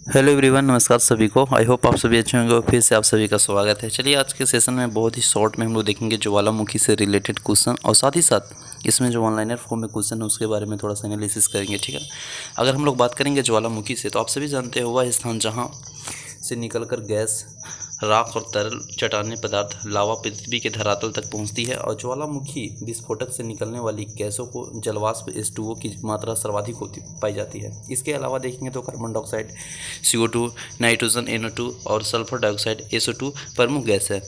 Hello everyone, नमस्कार सभी को। आई होप आप सभी अच्छे होंगे और फिर से आप सभी का स्वागत है। चलिए आज के सेशन में बहुत ही शॉर्ट में हम लोग देखेंगे ज्वालामुखी से रिलेटेड क्वेश्चन और साथ ही साथ इसमें जो ऑनलाइनर फॉर्म में क्वेश्चन है उसके बारे में थोड़ा सा एनालिसिस करेंगे। ठीक है, अगर हम लोग बात करेंगे ज्वालामुखी से तो आप सभी जानते हो वह स्थान जहाँ से निकलकर गैस, राख और तरल चट्टानी पदार्थ लावा पृथ्वी के धरातल तक पहुंचती है। और ज्वालामुखी विस्फोटक से निकलने वाली गैसों को जलवाष्प H2O की मात्रा सर्वाधिक होती पाई जाती है। इसके अलावा देखेंगे तो carbon dioxide CO2, nitrogen NO2 और सल्फर डाइऑक्साइड SO2 प्रमुख गैस है।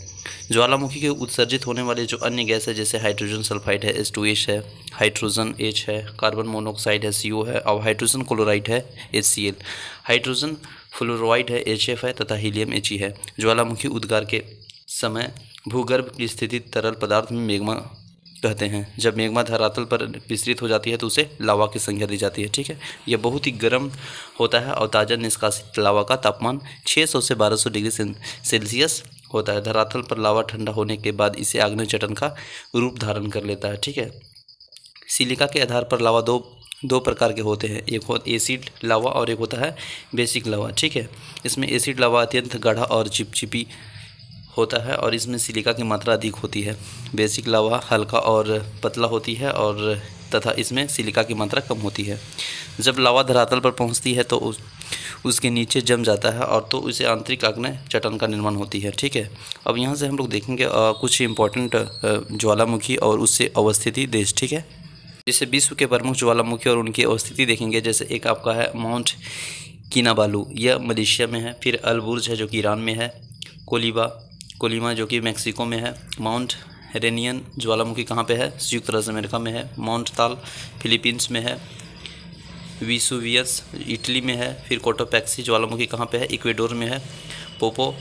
ज्वालामुखी के उत्सर्जित होने वाले जो अन्य गैस है जैसे हाइड्रोजन सल्फाइड है H2H है, हाइड्रोजन H है, कार्बन मोनोऑक्साइड है CO है और हाइड्रोजन क्लोराइड है HCl, हाइड्रोजन फ्लोराइड है HF है तथा हीलियम He है। ज्वालामुखी उद्गार के समय भूगर्भ की स्थिति तरल पदार्थ में मैग्मा कहते हैं। जब मैग्मा धरातल पर विस्तृत हो जाती है तो उसे लावा की संज्ञा दी जाती है। ठीक है, यह बहुत ही गर्म होता है और ताज़ा निष्कासित लावा का तापमान 600 से 1200 डिग्री सेल्सियस होता है। धरातल पर लावा ठंडा होने के बाद इसे आग्नेय चट्टान का रूप धारण कर लेता है। ठीक है, सिलिका के आधार पर लावा दो प्रकार के होते हैं, एक होता एसिड लावा और एक होता है बेसिक लावा। ठीक है, इसमें एसिड लावा अत्यंत गाढ़ा और चिपचिपी होता है और इसमें सिलिका की मात्रा अधिक होती है। बेसिक लावा हल्का और पतला होती है और तथा इसमें सिलिका की मात्रा कम होती है। जब लावा धरातल पर पहुंचती है तो उसके नीचे जम जाता है और तो उसे आंतरिक आग्नेय चट्टान का निर्माण होती है। ठीक है, अब यहाँ से हम लोग देखेंगे कुछ इम्पोर्टेंट ज्वालामुखी और उससे अवस्थिति देश। ठीक है, जैसे विश्व के प्रमुख ज्वालामुखी और उनकी अवस्थिति देखेंगे। जैसे एक आपका है माउंट किनाबालू, यह मलेशिया में है। फिर अलबुर्ज है जो कि ईरान में है। कोलिमा जो कि मैक्सिको में है। माउंट रेनियन ज्वालामुखी कहाँ पे है? संयुक्त राज्य अमेरिका में है। माउंट ताल फिलीपींस में है। विसुवियस इटली में है। फिर कोटोपैक्सी ज्वालामुखी कहाँ पे है? इक्वेडोर में है। पोपो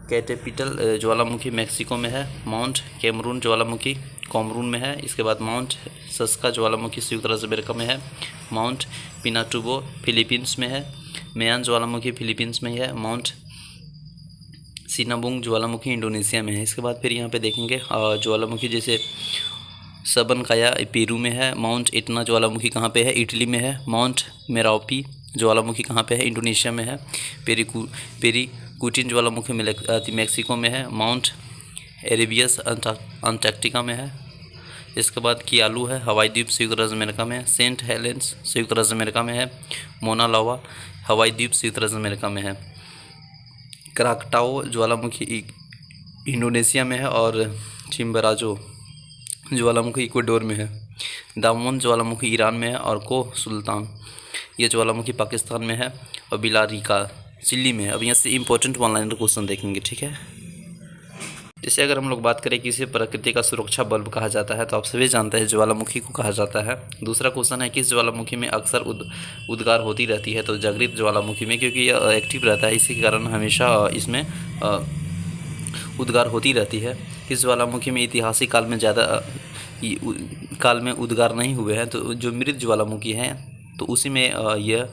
कैटेपिटल ज्वालामुखी मैक्सिको में है। माउंट कैमरून ज्वालामुखी कोमरून में है। इसके बाद माउंट सस्का ज्वालामुखी संयुक्त राज्य अमेरिका में है। माउंट पिनाटुबो फिलीपींस में है। मेयान ज्वालामुखी फिलीपींस में ही है। माउंट सिनाबुंग ज्वालामुखी इंडोनेशिया में है। इसके बाद फिर यहाँ पे देखेंगे ज्वालामुखी जैसे सबनकाया पेरू में है। माउंट इटना ज्वालामुखी कहाँ पे है? इटली में है। माउंट मेरापी ज्वालामुखी कहाँ पे है? इंडोनेशिया में है। पेरिकुटिन ज्वालामुखी मैक्सिको में है। माउंट एरेबियस अंटार्कटिका में है। इसके बाद कियालू है हवाई द्वीप संयुक्त राज्य अमेरिका में है। सेंट हेलेंस संयुक्त राज्य अमेरिका में है। मोना लावा हवाई द्वीप संयुक्त राज्य अमेरिका में है। क्राकटाओ ज्वालामुखी इंडोनेशिया में है और चिम्बराजो ज्वालामुखी इक्वाडोर में है। दामन ज्वालामुखी ईरान में है और को सुल्तान ये ज्वालामुखी पाकिस्तान में है और बिलारिका चिली में है। अब यहाँ से इंपॉर्टेंट ऑनलाइन क्वेश्चन देखेंगे। ठीक है, जैसे अगर हम लोग बात करें किसी प्रकृति का सुरक्षा बल्ब कहा जाता है तो आप सभी जानते हैं ज्वालामुखी को कहा जाता है। दूसरा क्वेश्चन है किस ज्वालामुखी में अक्सर उद्गार होती रहती है? तो जागृत ज्वालामुखी में, क्योंकि यह एक्टिव रहता है इसी के कारण हमेशा इसमें उद्गार होती रहती है। किस ज्वालामुखी में ऐतिहासिक काल में उद्गार नहीं हुए हैं? तो जो मृत ज्वालामुखी हैं तो उसी में यह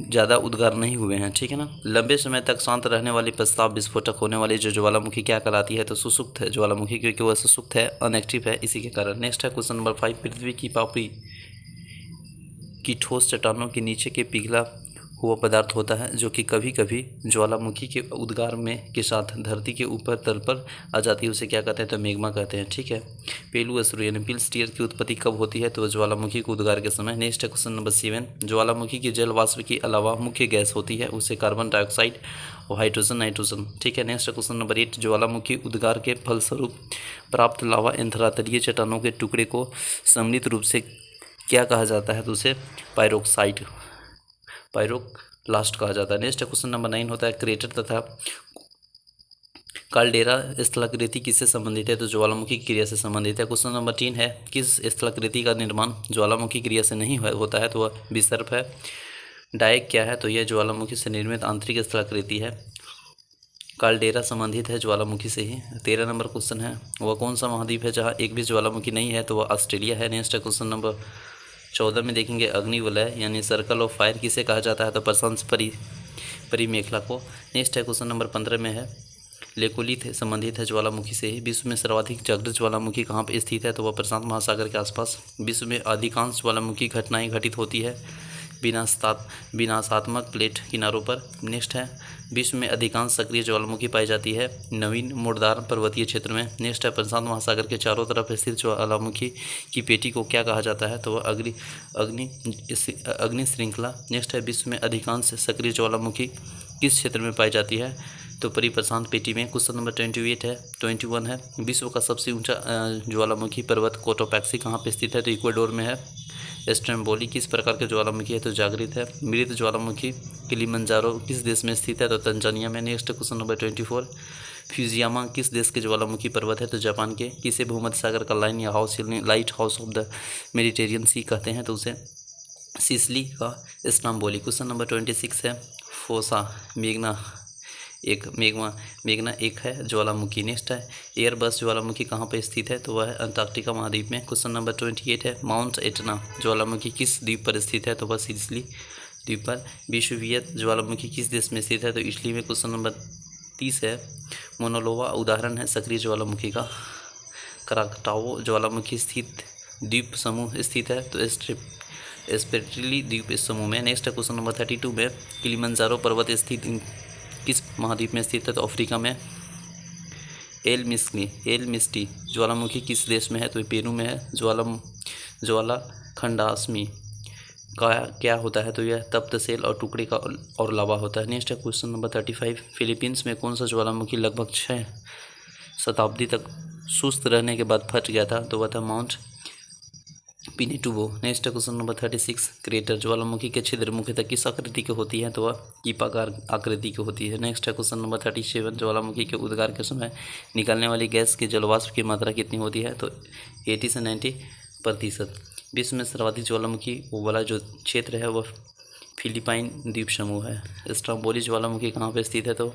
ज़्यादा उद्गार नहीं हुए हैं। ठीक है ना। लंबे समय तक शांत रहने वाली प्रस्ताव विस्फोटक होने वाली जो ज्वालामुखी क्या कहलाती है? तो सुसुप्त है ज्वालामुखी, क्योंकि वह सुसुप्त है, अनएक्टिव है इसी के कारण। नेक्स्ट है क्वेश्चन नंबर 5। पृथ्वी की पापड़ी की ठोस चट्टानों के नीचे के पिघला हुआ पदार्थ होता है जो कि कभी कभी ज्वालामुखी के उद्गार में के साथ धरती के ऊपर तल पर आ जाती है। उसे क्या कहते हैं? तो मैग्मा कहते हैं। ठीक है, पेलू असुर यानी पिल स्टीयर की उत्पत्ति कब होती है? तो ज्वालामुखी के उद्गार के समय। नेक्स्ट है क्वेश्चन नंबर 7। ज्वालामुखी की जल वाष्प के अलावा मुख्य गैस होती है, उसे कार्बन डाइऑक्साइड और हाइड्रोजन नाइट्रोजन। ठीक है, नेक्स्ट है क्वेश्चन नंबर 8। ज्वालामुखी उद्गार के फलस्वरूप प्राप्त लावा इन धरातलीय चट्टानों के टुकड़े को सम्मिलित रूप से क्या कहा जाता है? तो उसे पायरोक्लास्ट कहा जाता है। नेक्स्ट क्वेश्चन नंबर 9 होता है क्रेटर तथा काल्डेरा स्थलाकृति किससे संबंधित है? तो ज्वालामुखी की क्रिया से संबंधित है। क्वेश्चन नंबर 3 है किस स्थलाकृति का निर्माण ज्वालामुखी क्रिया से नहीं होता है? तो वह विसर्प है। डायक क्या है? तो यह ज्वालामुखी से निर्मित आंतरिक स्थलाकृति है। काल्डेरा संबंधित है ज्वालामुखी से ही। 13 नंबर क्वेश्चन है वह कौन सा महाद्वीप है जहाँ एक भी ज्वालामुखी नहीं है? तो वह ऑस्ट्रेलिया है। नेक्स्ट क्वेश्चन नंबर 14 में देखेंगे अग्निवलय यानी सर्कल ऑफ फायर किसे कहा जाता है? तो प्रशांत परिमेखला को। नेक्स्ट है क्वेश्चन नंबर 15 में है लेकोलिथ संबंधित है ज्वालामुखी से ही। विश्व में सर्वाधिक जागृत ज्वालामुखी कहाँ पर स्थित है? तो वह प्रशांत महासागर के आसपास। विश्व में अधिकांश ज्वालामुखी घटनाएं घटित होती है विनाशात्मक प्लेट किनारों पर। नेक्स्ट है विश्व में अधिकांश सक्रिय ज्वालामुखी पाई जाती है नवीन मुर्दार पर्वतीय क्षेत्र में। नेक्स्ट है प्रशांत महासागर के चारों तरफ स्थित ज्वालामुखी की पेटी को क्या कहा जाता है, तो वह अग्नि श्रृंखला। नेक्स्ट है विश्व में अधिकांश सक्रिय ज्वालामुखी किस क्षेत्र में पाई जाती है, तो परिप्रशांत पेटी में। क्वेश्चन नंबर 21 है विश्व का सबसे ऊंचा ज्वालामुखी पर्वत कोटोपैक्सी कहाँ पे स्थित है, तो इक्वाडोर में है। स्ट्रम्बोली किस प्रकार के ज्वालामुखी है, तो जागृत है। मृत ज्वालामुखी किलिमंजारो किस देश में स्थित है, तो तंजानिया में। नेक्स्ट क्वेश्चन नंबर 24 फ्यूजियामा किस देश के ज्वालामुखी पर्वत है, तो जापान के। किसे भूमध्य सागर का लाइन या lighthouse of the Mediterranean sea कहते हैं, तो उसे सिसली का स्ट्रम्बोली। क्वेश्चन नंबर 26 है फोसा मेघना एक है ज्वालामुखी। नेक्स्ट है एयरबस ज्वालामुखी कहाँ पर स्थित है, तो वह है अंटार्कटिका महाद्वीप में। क्वेश्चन नंबर 28 है माउंट एटना ज्वालामुखी किस द्वीप पर स्थित है, तो वह सिसिली द्वीप पर। विश्ववियत ज्वालामुखी किस देश में स्थित है, तो इटली में। क्वेश्चन नंबर 30 है मोनोलोवा उदाहरण है सक्रिय ज्वालामुखी का। कराकटाओ ज्वालामुखी स्थित द्वीप समूह स्थित है, तो स्पेट्रिली द्वीप इस समूह में। नेक्स्ट है क्वेश्चन नंबर 32 में किलिमंजारो पर्वत स्थित किस महाद्वीप में स्थित है, तो अफ्रीका में। एल मिस्टी ज्वालामुखी किस देश में है, तो पेरू में है। ज्वाला खंडास्मी का क्या होता है, तो यह तप्त सेल और टुकड़े का और लावा होता है। नेक्स्ट है क्वेश्चन नंबर 35 फिलीपींस में कौन सा ज्वालामुखी लगभग 6 शताब्दी तक सुस्त रहने के बाद फट गया था, तो वह था Mount Pinatubo. Next question number 36 crater ज्वालामुखी के छिद्र मुख्यतः किस आकृति की होती है, तो वह कीपाकार आकृति की होती है। नेक्स्ट है क्वेश्चन नंबर 37 ज्वालामुखी के उद्गार के समय निकलने वाली गैस के जलवाष्प की मात्रा कितनी होती है, तो 80 से 90%। विश्व में सर्वाधिक ज्वालामुखी वाला जो क्षेत्र है वह फिलीपाइन द्वीप समूह है। स्ट्रम्बोली ज्वालामुखी कहाँ पर स्थित है, तो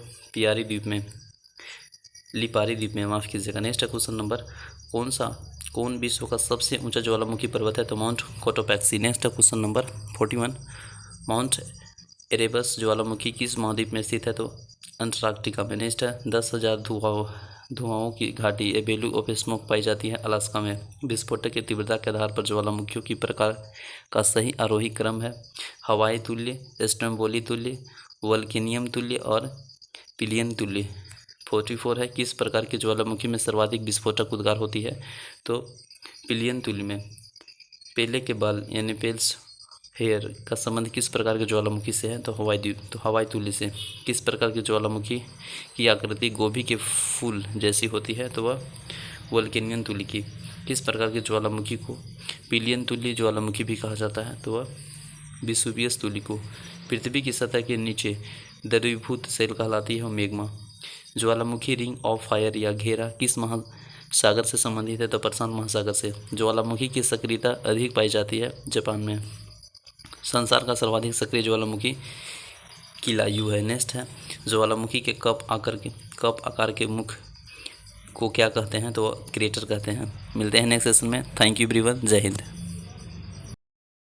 लिपारी द्वीप में, माफ़ कीजिएगा। नेक्स्ट क्वेश्चन नंबर कौन विश्व का सबसे ऊंचा ज्वालामुखी पर्वत है, तो mount Cotopaxi. Next question number 41 mount Erebus ज्वालामुखी किस महाद्वीप में स्थित है, तो अंटार्कटिका में। नेक्स्ट है 10,000 धुआओं की घाटी ए बेलू ऑफ स्मोक पाई जाती है अलास्का में। विस्फोटक की तीव्रता के आधार पर ज्वालामुखियों की प्रकार का सही आरोही क्रम है हवाई तुल्य, स्ट्रम्बोली तुल्य, वल्केनियम तुल्य और पिलियन तुल्य। 44 है किस प्रकार की ज्वालामुखी में सर्वाधिक विस्फोटक उद्गार होती है, तो पिलियन तुल्य में। पेले के बाल यानी पेल्स हेयर का संबंध किस प्रकार के ज्वालामुखी से है, तो हवाई तुल्य से। किस प्रकार की ज्वालामुखी की आकृति गोभी के फूल जैसी होती है, तो वह वल्केनियन तुल्य की। किस प्रकार की ज्वालामुखी को पिलियन तुल्य ज्वालामुखी भी कहा जाता है, तो वह विसुवियस तुल्य को। पृथ्वी की सतह के नीचे द्रवीभूत सेल कहलाती है magma. Jwalamukhi ring of fire या घेरा किस महासागर से संबंधित है, तो प्रशांत महासागर से। ज्वालामुखी की सक्रियता अधिक पाई जाती है जापान में। संसार का सर्वाधिक सक्रिय ज्वालामुखी किलायू है। नेक्स्ट है ज्वालामुखी के कप आकार के मुख को क्या कहते हैं, तो क्रेटर कहते हैं। मिलते हैं नेक्स्ट सेशन में। थैंक यू एवरीवन, जय हिंद।